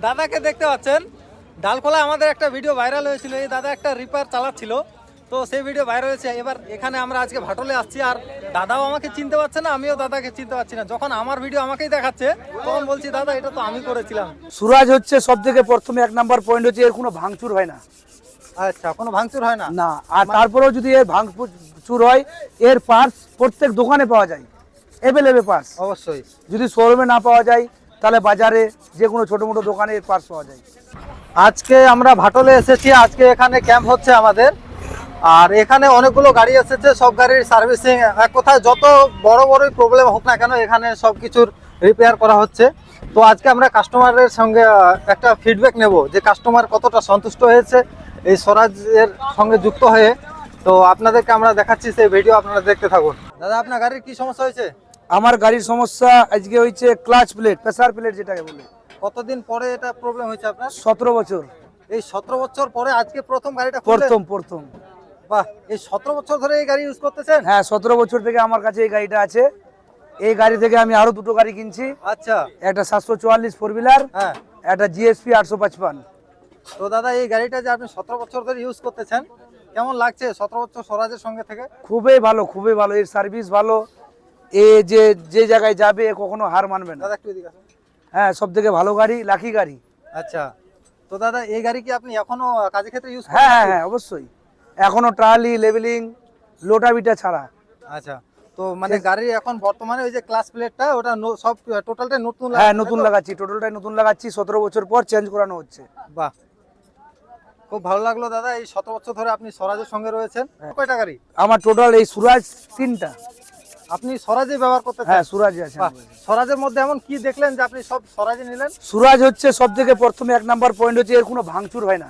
দাদাকে দেখতে পাচ্ছেন, ডালখোলা আমাদের একটা ভিডিও ভাইরাল হয়েছিল। এই দাদা একটা রিপার চালাচ্ছিল, তো সেই ভিডিও ভাইরাল হয়েছে। এবার এখানে আমরা আজকে ভাটলে আসছি, আর দাদাও আমাকে চিনতে পারছে না, আমিও দাদাকে চিনতে পারছি না। যখন আমার ভিডিও আমাকেই দেখাচ্ছে তখন বলছি দাদা এটা তো আমি করেছিলাম। সুরাজ হচ্ছে সব থেকে প্রথমে 1 নাম্বার পয়েন্ট হচ্ছে এর কোনো ভাঙচুর হয় না। আচ্ছা, কোনো ভাঙচুর হয় না? না, আর তারপরেও যদি এর ভাঙচুর হয়, এর পার্টস প্রত্যেক দোকানে পাওয়া যায়, অ্যাভেলেবেল পার্টস। অবশ্যই। যদি শোরুমে না পাওয়া যায় তাহলে বাজারে যে কোনো ছোটো মোটো দোকানে এর পার্টস পাওয়া যায়। আজকে আমরা ভাটলে এসেছি, আজকে এখানে ক্যাম্প হচ্ছে আমাদের, আর এখানে অনেকগুলো গাড়ি এসেছে, সব গাড়ির সার্ভিসিং। এক কথায় যত বড় বড়ই প্রবলেম হোক না কেন এখানে সব কিছুর রিপেয়ার করা হচ্ছে। তো আজকে আমরা কাস্টমারের সঙ্গে একটা ফিডব্যাক নেব যে কাস্টমার কতটা সন্তুষ্ট হয়েছে এই স্বরাজের সঙ্গে যুক্ত হয়ে। তো আপনাদেরকে আমরা দেখাচ্ছি সেই ভিডিও, আপনারা দেখতে থাকুন। দাদা, আপনার গাড়ির কি সমস্যা হয়েছে? আমার গাড়ির সমস্যা আজকে হয়েছে ক্লাচ প্লেট, প্রেসার প্লেট যেটাকে বলে। কতদিন পরে এটা প্রবলেম হয়েছে আপনার? 17 বছর। এই 17 বছর পরে আজকে প্রথম গাড়িটা প্রথম। বাহ, এই 17 বছর ধরে এই গাড়ি ইউজ করতেছেন? হ্যাঁ, 17 বছর থেকে আমার কাছে এই গাড়িটা আছে। এই গাড়ি থেকে আমি আরো দুটো গাড়ি কিনছি। আচ্ছা। একটা 744 ফোর হুইলার, হ্যাঁ, একটা জিএসপি 855। তো দাদা এই গাড়িটা যে আপনি 17 বছর ধরে ইউজ করতেছেন, কেমন লাগছে 17 বছর স্বরাজের সঙ্গে থেকে? খুবই ভালো, খুবই ভালো। এর সার্ভিস ভালো। এ যে জায়গায় যাবে এ কখনো হার মানবে না। দাদা একটু এদিকে আসুন। হ্যাঁ, সব থেকে ভালো গাড়ি, লাকি গাড়ি। আচ্ছা, তো দাদা এই গাড়ি কি আপনি এখনো কাজের ক্ষেত্রে ইউজ করেন? হ্যাঁ, অবশ্যই। এখনো ট্রালি, লেভেলিং, লোটাবিটা ছাড়া। আচ্ছা, তো মানে গাড়ির এখন বর্তমানে ওই যে ক্লাস প্লেটটা ওটা সব টোটালটাই নতুন হ্যাঁ, নতুন লাগাচ্ছি, টোটালটাই নতুন লাগাচ্ছি। 17 বছর পর চেঞ্জ করানো হচ্ছে। বাহ, খুব ভালো লাগলো দাদা। এই 17 বছর ধরে আপনি স্বরাজের সঙ্গে রয়েছেন। কয়টা গাড়ি? আমার টোটাল এই সুরাজ 3টা। আপনি স্বরাজে ব্যবহার করতেছেন? হ্যাঁ, সুরাজে আছে। স্বরাজের মধ্যে এমন কি দেখলেন যে আপনি সব স্বরাজে নিলেন? সুরাজ হচ্ছে সব থেকে প্রথমে 1 নাম্বার পয়েন্ট হচ্ছে এর কোনো ভাঙচুর হয় না।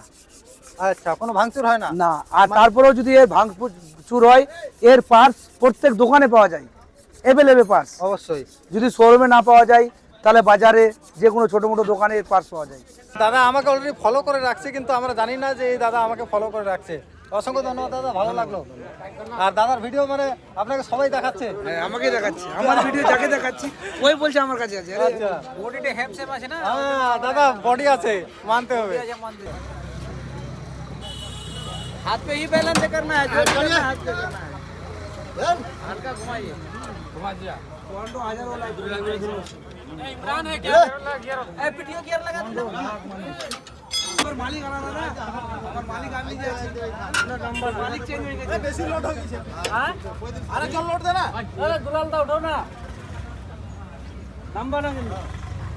আচ্ছা, কোনো ভাঙচুর হয় না? না, আর তারপরেও যদি এর ভাঙচুর হয়, এর পার্টস প্রত্যেক দোকানে পাওয়া যায়, অ্যাভেলেবেল পার্টস। অবশ্যই। যদি শোরুমে না পাওয়া যায় তাহলে বাজারে যে কোনো ছোটো মোটো দোকানে এর পার্টস পাওয়া যায়। দাদা আমাকে অলরেডি ফলো করে রাখছে, কিন্তু আমরা জানি না যে এই দাদা আমাকে ফলো করে রাখছে। অসংখ্য ধন্যবাদ দাদা, ভালো লাগলো। আর দাদার ভিডিও মানে আপনাকে সবাই দেখাচ্ছে? হ্যাঁ, আমাকে দেখাচ্ছি। আমার ভিডিও যাকে দেখাচ্ছি ওই বলছে আমার কাছে আছে। আচ্ছা, বডিতে হ্যাপ সেপ আছে না? হ্যাঁ দাদা, বডি আছে, মানতে হবে। हाथ पे ही बैलेंस करना है, जो करना है हाथ पे करना है। हल्का घुमाइए, घुमा दिया। इमरान है क्या? ए वीडियो गियर लगा दो। नंबर मालिक आना ना, नंबर मालिक आनी चाहिए। नंबर मालिक चेंज हो गया, बेसी लोड हो गई। हां, अरे चल लोड देना। अरे दुलाल दा उठो ना, नंबर ना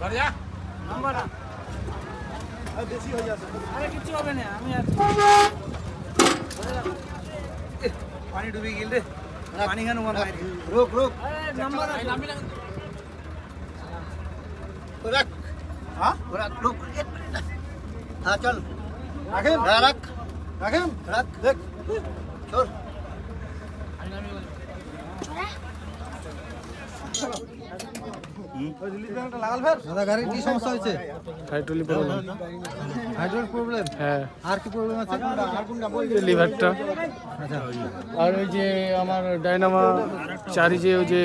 कर जा, नंबर ना बेसी हो जाছে। अरे কিছু হবে না, আমি আছি। পানি ডুবে গেল রে, পানি কেন মার মারি? রুক রুক, नंबर नामी लगा রাখ। হ্যাঁ রাখ, রুক। হ্যাঁ চল, রাখেন রাখ, রাখেন রাখ, দেখ চল। দাদা গাড়ির কি সমস্যা হয়েছে? Hydraulic problem. Hydraulic problem? হ্যাঁ, আর কি প্রবলেম আছে? লিভারটা। আচ্ছা, আর ওই যে আমার ডাইনামা চারি যে ওই যে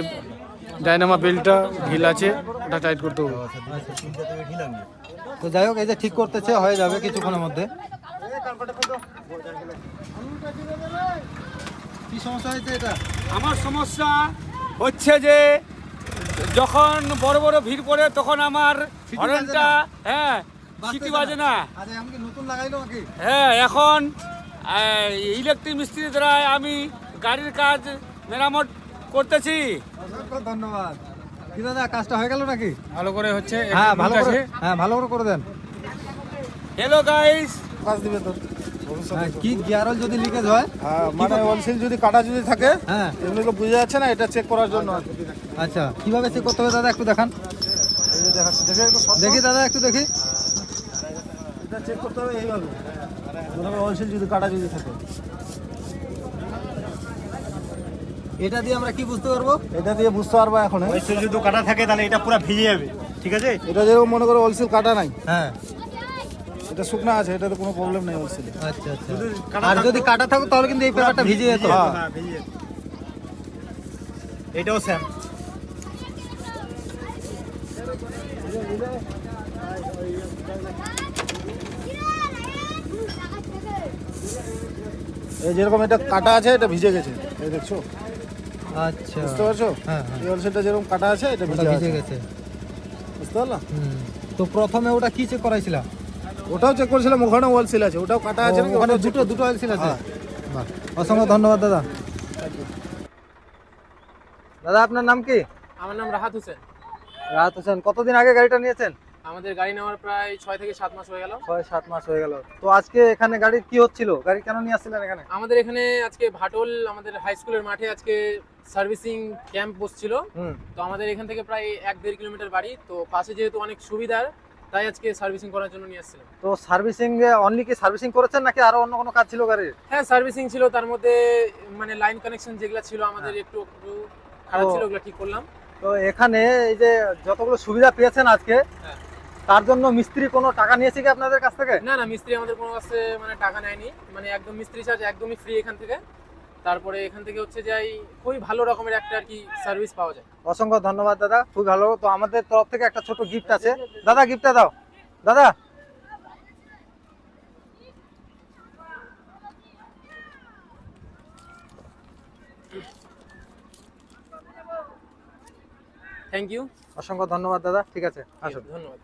ডাইনামা বেল্টটা ঢিল আছে, ওটা টাইট করতে হবে। তো যাই হোক, এই যে ঠিক করতেছে, হয়ে যাবে কিছুক্ষণের মধ্যে। কি সমস্যা হয়েছে এটা? আমার সমস্যা হচ্ছে যে যখন বড় বড় ভিড় পড়ে তখন আমার হর্নটা সিটি বাজে না। আচ্ছা, আমি কি নতুন লাগাইলো নাকি? হ্যাঁ, এখন ইলেকট্রিক মিস্ত্রির দ্বারা আমি গাড়ির কাজ মেরামত করতেছি। অসংখ্য ধন্যবাদ। কি দাদা, কাজটা হয়ে গেল নাকি? ভালো করে হচ্ছে। হ্যাঁ ভালো করে, হ্যাঁ ভালো করে দেন। হ্যালো গাইস, কাজ দিবে তো। কি গিয়ার অয়েল যদি লিকেজ হয়, মানে ওয়ালসিল যদি কাটা যদি থাকে, হ্যাঁ এগুলো তো বোঝা যাচ্ছে না, এটা চেক করার জন্য। আচ্ছা, কিভাবে চেক করতে হবে দাদা একটু দেখান। এই যে দেখাচ্ছে, দেখে একটু দেখি দাদা, একটু দেখি। এটা চেক করতে হবে এইভাবে, ওয়ালসিল যদি কাটা যদি থাকে। এটা দিয়ে আমরা কি বুঝতে পারবো? এটা দিয়ে বুঝতে পারবো এখন। ওয়ালসিল যদি কাটা থাকে তাহলে এটা পুরো ভিজে যাবে, ঠিক আছে? এটা যেরকম মনে করো ওয়ালসিল কাটা নাই, হ্যাঁ এটা শুকনা আছে, এটাতে কোনো প্রবলেম নেই ওয়ালসিলে। আচ্ছা আচ্ছা, আর যদি কাটা থাকো তাহলে কিন্তু এই পেপারটা ভিজে যেত। হ্যাঁ, ভিজে যাবে। এটাও সেম। এই যেরকম এটা কাটা আছে এটা ভিজে গেছে, এই দেখছো, আচ্ছা, বুঝতে পারছো? হ্যাঁ হ্যাঁ, এই অংশটা যেরকম কাটা আছে এটা ওটা ভিজে ভিজে আছে, গেছে। বুঝতে পারলা? তো প্রথমে ওটা কি চেক করাইছিলাম? ওটাও চেক করেছিলাম, ওখানে ওয়াল সিল আছে, ওটাও কাটা আছে নাকি? ওখানে ওটাও check দুটো অয়েল সিল আছে। হ্যাঁ। বাহ, অসংখ্য ধন্যবাদ দাদা। দাদা আপনার নাম কি? আমার নাম রাহাত হোসেন। রাহাত হোসেন, কতদিন আগে গাড়িটা নিয়েছেন? আমাদের গাড়ি নেওয়ার প্রায় 6 থেকে 7 মাস হয়ে গেল। 6-7 মাস হয়ে গেল। তো আজকে এখানে গাড়ির কি হচ্ছিল? গাড়ি কেন নিয়ে আসছিলেন এখানে? আমাদের এখানে আজকে ভাটল আমাদের হাই স্কুলের মাঠে আজকে সার্ভিসিং ক্যাম্প বসছিল। হুম, তো আমাদের এখান থেকে প্রায় 1-1.5 কিলোমিটার বাড়ি, তো পাশে যেহেতু অনেক সুবিধার, তাই আজকে সার্ভিসিং করার জন্য নিয়ে আসছিলাম। তো সার্ভিসিং অনলি কি সার্ভিসিং করেছেন নাকি আরো অন্য কোনো কাজ ছিল গাড়ির? হ্যাঁ, সার্ভিসিং ছিল, তার মধ্যে মানে লাইন কানেকশন যেগুলো ছিল আমাদের একটু একটু খারাপ তো- ছিল, ওগুলো ঠিক করলাম। তো এখানে এই যে যতগুলো সুবিধা পেয়েছেন আজকে, হ্যাঁ। তার জন্য মিস্ত্রি কোনো টাকা নিয়েছে কি আপনাদের কাছ থেকে? না না, মিস্ত্রি আমাদের কোনো কাছে মানে টাকা নেয়নি, মানে একদম মিস্ত্রি চার্জ একদমই ফ্রি এখান থেকে। তারপরে এখান থেকে হচ্ছে যাই খুবই ভালো রকমের একটা আর কি সার্ভিস পাওয়া যায়। অসংখ্য ধন্যবাদ দাদা, খুব ভালো। তো আমাদের তরফ থেকে একটা ছোট গিফট আছে, দাদা গিফটটা দাও দাদা। থ্যাংক ইউ, অসংখ্য ধন্যবাদ দাদা, ঠিক আছে, আসুন। ধন্যবাদ।